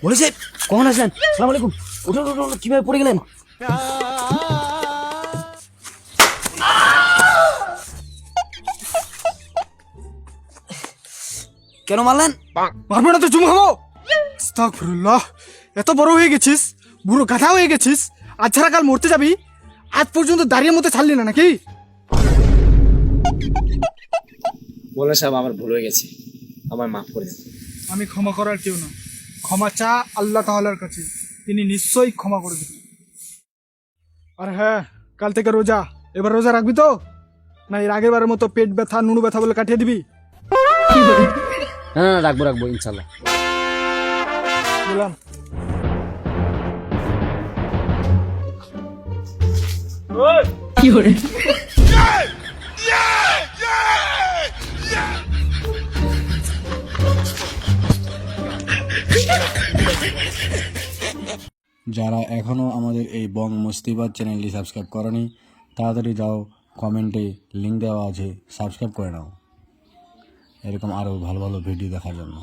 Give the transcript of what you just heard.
বলেছে কখন আসলেন? সালাম আলাইকুম। উঠুন উঠুন উঠুন, কিভাবে পড়ে গেলেন? কেন মারলেন? মারবো না তো চুমু খাবো। আস্তাগফিরুল্লাহ, এত বড় হয়ে গেছিস, বুড়ো গাধা হয়ে গেছিস, আজ ছাড়া কাল মরতে যাবি, আজ পর্যন্ত দাঁড়িয়ে মতো ছাড়লি না নাকি? বলে সাহেব আমার ভুল হয়ে গেছে, আমার মাফ করে দেন। আমি ক্ষমা করার কেউ না, ক্ষমা চা আল্লাহ তাআলার কাছে, তিনি নিশ্চয়ই ক্ষমা করে দেবেন। আর হ্যাঁ, কাল থেকে রোজা। এবার রোজা রাখবি তো, না এর আগের বারের মতো পেট ব্যথা নুনু ব্যথা বলে কাটিয়ে দিবি? না না, রাখবো রাখবো ইনশাল্লাহ। বললাম যারা এখনও আমাদের এই বং মুস্তিবাদ চ্যানেলটি সাবস্ক্রাইব করনি, তাড়াতাড়ি যাও, কমেন্টে লিঙ্ক দেওয়া আছে, সাবস্ক্রাইব করে নাও এরকম আরও ভালো ভালো ভিডিও দেখার জন্য।